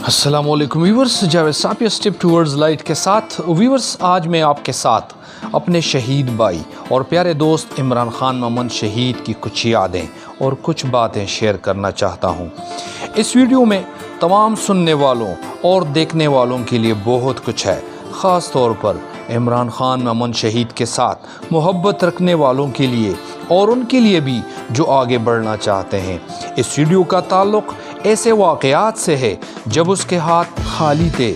अस्सलाम वालेकुम व्यूवर्स, जावेद सापिया स्टेप टूवर्ड्स लाइट के साथ। व्यूवर्स, आज मैं आपके साथ अपने शहीद भाई और प्यारे दोस्त इमरान खान ममन शहीद की कुछ यादें और कुछ बातें शेयर करना चाहता हूं। इस वीडियो में तमाम सुनने वालों और देखने वालों के लिए बहुत कुछ है, ख़ास तौर पर इमरान खान ममन शहीद के साथ मोहब्बत रखने वालों के लिए और उनके लिए भी जो आगे बढ़ना चाहते हैं। इस वीडियो का ताल्लुक़ ऐसे वाक़यात से है जब उसके हाथ खाली थे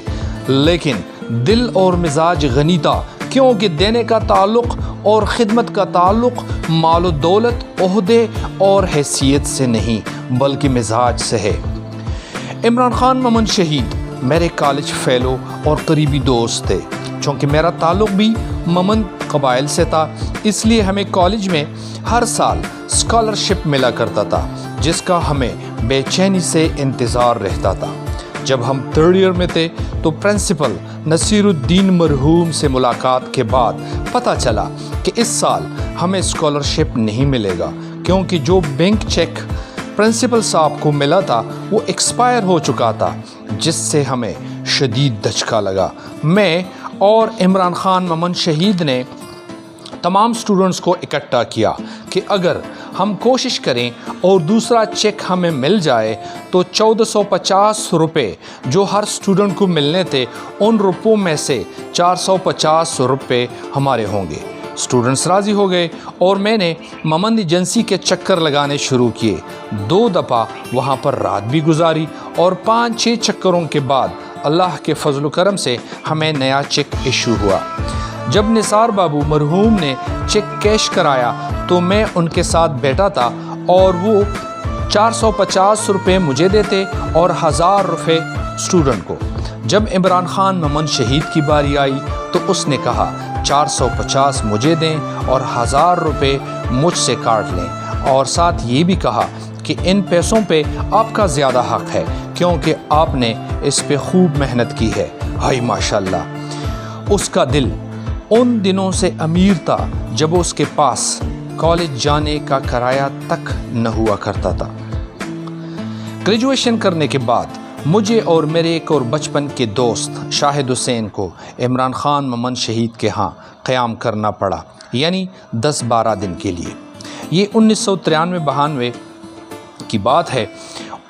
लेकिन दिल और मिजाज गनी था, क्योंकि देने का ताल्लुक़ और ख़िदमत का ताल्लुक़ माल दौलत, ओहदे और हैसियत से नहीं बल्कि मिजाज से है। इमरान खान ममन शहीद मेरे कॉलेज फ़ेलो और करीबी दोस्त थे। चूँकि मेरा ताल्लुक़ भी ममन कबाइल से था, इसलिए हमें कॉलेज में हर साल स्कॉलरशिप मिला करता था, जिसका हमें बेचैनी से इंतज़ार रहता था। जब हम थर्ड ईयर में थे तो प्रिंसिपल नसीरुद्दीन मरहूम से मुलाकात के बाद पता चला कि इस साल हमें स्कॉलरशिप नहीं मिलेगा, क्योंकि जो बैंक चेक प्रिंसिपल साहब को मिला था वो एक्सपायर हो चुका था, जिससे हमें शदीद धचका लगा। मैं और इमरान खान ममन शहीद ने तमाम स्टूडेंट्स को इकट्ठा किया कि अगर हम कोशिश करें और दूसरा चेक हमें मिल जाए तो 1450 रुपये जो हर स्टूडेंट को मिलने थे, उन रुपयों में से 450 रुपये हमारे होंगे। स्टूडेंट्स राज़ी हो गए और मैंने ममन एजेंसी के चक्कर लगाने शुरू किए। 2 दफ़ा वहाँ पर रात भी गुजारी और 5-6 चक्करों के बाद अल्लाह के फजल करम से हमें नया चेक इशू हुआ। जब निसार बाबू मरहूम ने चेक कैश कराया तो मैं उनके साथ बैठा था और वो 450 रुपये मुझे देते और 1000 रुपये स्टूडेंट को। जब इमरान खान ममन शहीद की बारी आई तो उसने कहा 450 मुझे दें और 1000 रुपये मुझसे काट लें, और साथ ये भी kha कि इन पैसों पे आपका ज़्यादा हक़ है, क्योंकि आपने इस पे खूब मेहनत की है। हाय माशाल्लाह। उसका दिल उन दिनों से अमीर था जब उसके पास कॉलेज जाने का किराया तक न हुआ करता था। ग्रेजुएशन करने के बाद मुझे और मेरे एक और बचपन के दोस्त शाहिद हुसैन को इमरान खान ममन शहीद के यहाँ क़याम करना पड़ा, यानी 10-12 दिन के लिए। ये 1993-92 की बात है।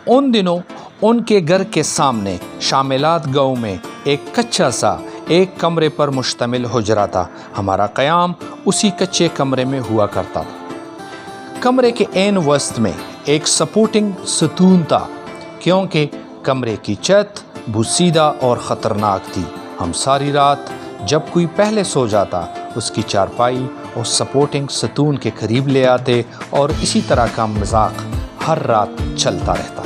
उन दिनों उनके घर के सामने शामिलात गाँव में एक कच्चा सा एक कमरे पर मुश्तमिल हुजरा था। हमारा क़याम उसी कच्चे कमरे में हुआ करता था। कमरे के ऐन वस्त में एक सपोर्टिंग सतून था, क्योंकि कमरे की छत बुसीदा और ख़तरनाक थी। हम सारी रात जब कोई पहले सो जाता उसकी चारपाई और सपोर्टिंग सतून के करीब ले आते और इसी तरह का मजाक हर रात चलता रहता।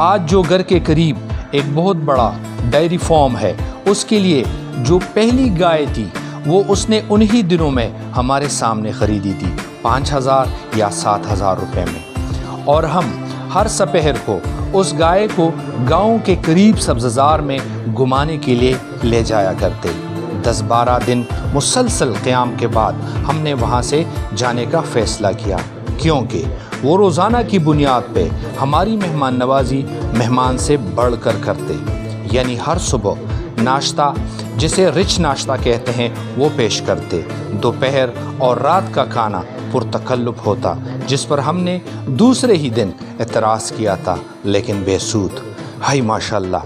आज जो घर के करीब एक बहुत बड़ा डेयरी फार्म है, उसके लिए जो पहली गाय थी वो उसने उन्हीं दिनों में हमारे सामने ख़रीदी थी 5000 या 7000 रुपये में, और हम हर सपहर को उस गाय को गांव के करीब सब्ज़ार में घुमाने के लिए ले जाया करते। 10-12 दिन मुसलसल क़याम के बाद हमने वहाँ से जाने का फ़ैसला किया, क्योंकि वो रोज़ाना की बुनियाद पे हमारी मेहमान नवाजी मेहमान से बढ़ कर करते। यानी हर सुबह नाश्ता, जिसे रिच नाश्ता कहते हैं, वो पेश करते। दोपहर और रात का खाना पुरतकल्लुफ़ होता, जिस पर हमने दूसरे ही दिन एतराज़ किया था, लेकिन बेसूद। हाय माशाल्लाह।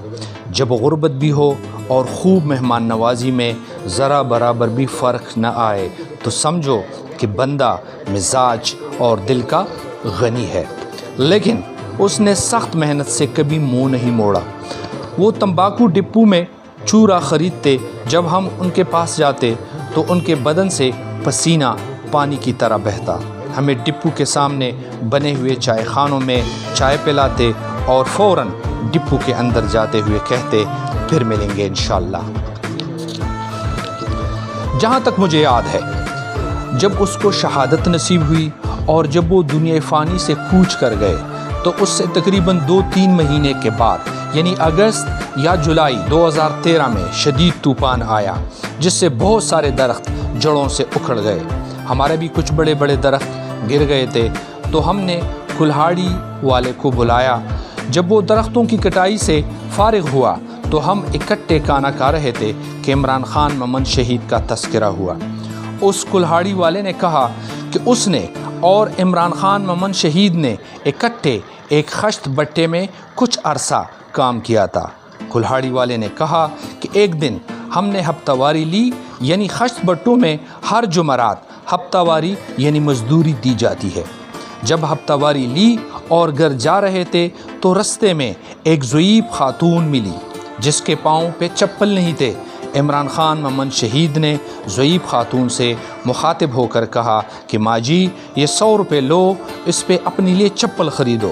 जब गुर्बत भी हो और खूब मेहमान नवाजी में ज़रा बराबर भी फ़र्क न आए तो समझो कि बंदा मिजाज और दिल का गनी है। लेकिन उसने सख्त मेहनत से कभी मुँह नहीं मोड़ा। वो तंबाकू डिप्पू में चूरा ख़रीदते। जब हम उनके पास जाते तो उनके बदन से पसीना पानी की तरह बहता। हमें डिप्पू के सामने बने हुए चाय खानों में चाय पिलाते और फ़ौरन डिप्पू के अंदर जाते हुए कहते, फिर मिलेंगे इंशाअल्लाह। जहाँ तक मुझे याद है, जब उसको शहादत नसीब हुई और जब वो दुनिया फ़ानी से कूच कर गए तो उससे तकरीबन 2-3 महीने के बाद, यानी अगस्त या जुलाई 2013 में शदीद तूफ़ान आया, जिससे बहुत सारे दरख्त जड़ों से उखड़ गए। हमारे भी कुछ बड़े बड़े दरख्त गिर गए थे, तो हमने कुल्हाड़ी वाले को बुलाया جب وہ درختوں کی کٹائی سے فارغ ہوا تو ہم اکٹھے کھانا کھا رہے تھے کہ عمران خان مومن شہید کا تذکرہ ہوا۔ اس کلہاڑی والے نے کہا کہ اس نے اور عمران خان مومن شہید نے اکٹھے ایک خشت بٹے میں کچھ عرصہ کام کیا تھا۔ کلہاڑی والے نے کہا کہ ایک دن ہم نے ہفتہ واری لی، یعنی خشت بٹوں میں ہر جمعرات ہفتہ واری یعنی مزدوری دی جاتی ہے۔ جب ہفتہ واری لی اور گھر جا رہے تھے تو رستے میں ایک ضعیف خاتون ملی جس کے پاؤں پہ چپل نہیں تھے۔ عمران خان مومن شہید نے ضعیف خاتون سے مخاطب ہو کر کہا کہ ماں جی یہ 100 روپے لو، اس پہ اپنے لیے چپل خریدو۔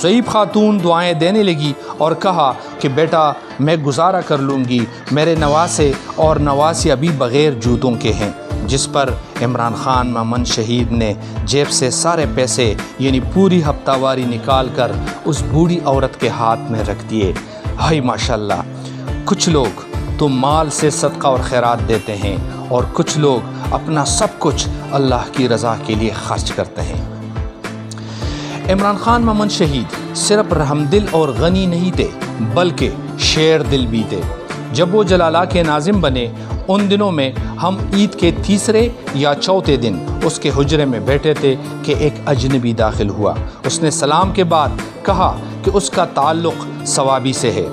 ضعیف خاتون دعائیں دینے لگی اور کہا کہ بیٹا میں گزارا کر لوں گی، میرے نواسے اور نواسی ابھی بغیر جوتوں کے ہیں، جس پر عمران خان مومن شہید نے جیب سے سارے پیسے یعنی پوری ہفتہ واری نکال کر اس بوڑھی عورت کے ہاتھ میں رکھ دیے۔ ہائی ماشاءاللہ، کچھ لوگ تو مال سے صدقہ اور خیرات دیتے ہیں اور کچھ لوگ اپنا سب کچھ اللہ کی رضا کے لیے خرچ کرتے ہیں۔ عمران خان مومن شہید صرف رحم دل اور غنی نہیں تھے بلکہ شیر دل بھی تھے۔ جب وہ جلالہ کے ناظم بنے ان دنوں میں ہم عید کے تیسرے یا چوتھے دن اس کے حجرے میں بیٹھے تھے کہ ایک اجنبی داخل ہوا۔ اس نے سلام کے بعد کہا کہ اس کا تعلق ثوابی سے ہے،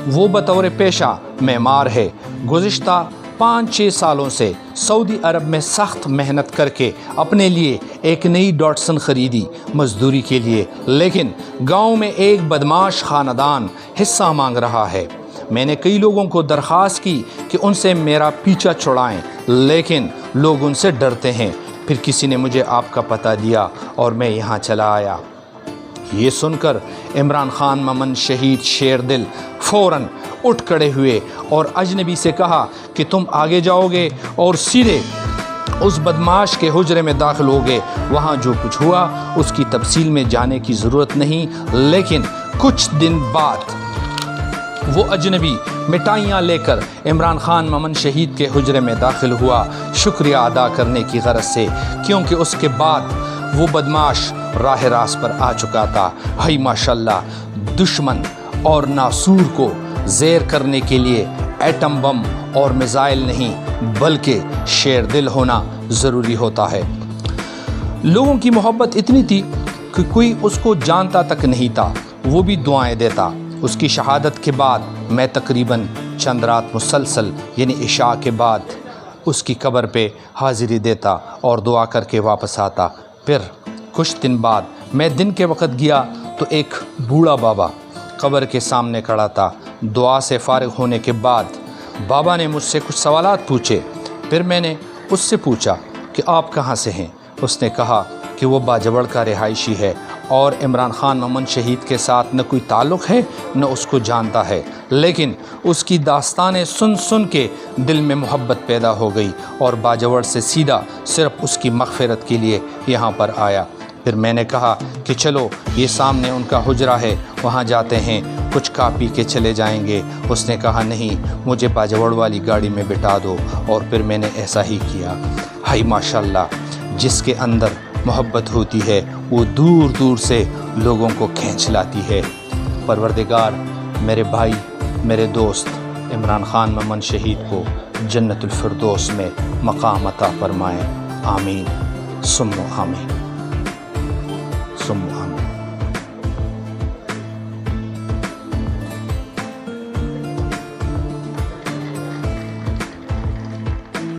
وہ بطور پیشہ معمار ہے، گزشتہ 5-6 سالوں سے سعودی عرب میں سخت محنت کر کے اپنے لیے ایک نئی ڈاٹسن خریدی مزدوری کے لیے، لیکن گاؤں میں ایک بدماش خاندان حصہ مانگ رہا ہے۔ میں نے کئی لوگوں کو درخواست کی کہ ان سے میرا پیچھا چھڑائیں، لیکن لوگ ان سے ڈرتے ہیں۔ پھر کسی نے مجھے آپ کا پتہ دیا اور میں یہاں چلا آیا۔ یہ سن کر عمران خان مومن شہید شیر دل فوراً اٹھ کھڑے ہوئے اور اجنبی سے کہا کہ تم آگے جاؤ گے اور سیدھے اس بدماش کے حجرے میں داخل ہو گئے۔ وہاں جو کچھ ہوا اس کی تفصیل میں جانے کی ضرورت نہیں، لیکن کچھ دن بعد وہ اجنبی مٹھائیاں لے کر عمران خان مومن شہید کے حجرے میں داخل ہوا شکریہ ادا کرنے کی غرض سے، کیونکہ اس کے بعد وہ بدماش راہ راست پر آ چکا تھا۔ ہائی ماشاءاللہ، دشمن اور ناسور کو زیر کرنے کے لیے ایٹم بم اور میزائل نہیں بلکہ شیر دل ہونا ضروری ہوتا ہے۔ لوگوں کی محبت اتنی تھی کہ کوئی اس کو جانتا تک نہیں تھا، وہ بھی دعائیں دیتا۔ اس کی شہادت کے بعد میں تقریباً چند رات مسلسل یعنی عشاء کے بعد اس کی قبر پہ حاضری دیتا اور دعا کر کے واپس آتا۔ پھر کچھ دن بعد میں دن کے وقت گیا تو ایک بوڑھا بابا قبر کے سامنے کھڑا تھا۔ دعا سے فارغ ہونے کے بعد بابا نے مجھ سے کچھ سوالات پوچھے۔ پھر میں نے اس سے پوچھا کہ آپ کہاں سے ہیں؟ اس نے کہا کہ وہ باجوڑ کا رہائشی ہے اور عمران خان مومن شہید کے ساتھ نہ کوئی تعلق ہے نہ اس کو جانتا ہے، لیکن اس کی داستانیں سن سن کے دل میں محبت پیدا ہو گئی اور باجوڑ سے سیدھا صرف اس کی مغفرت کے لیے یہاں پر آیا۔ پھر میں نے کہا کہ چلو یہ سامنے ان کا حجرہ ہے، وہاں جاتے ہیں، کچھ کھا پی کے چلے جائیں گے۔ اس نے کہا نہیں، مجھے باجوڑ والی گاڑی میں بٹھا دو، اور پھر میں نے ایسا ہی کیا۔ ہائی ماشاءاللہ، جس کے اندر محبت ہوتی ہے وہ دور دور سے لوگوں کو کھینچ لاتی ہے۔ پروردگار میرے بھائی، میرے دوست عمران خان مومن شہید کو جنت الفردوس میں مقام عطا فرمائے۔ آمین ثم آمین ثم آمین۔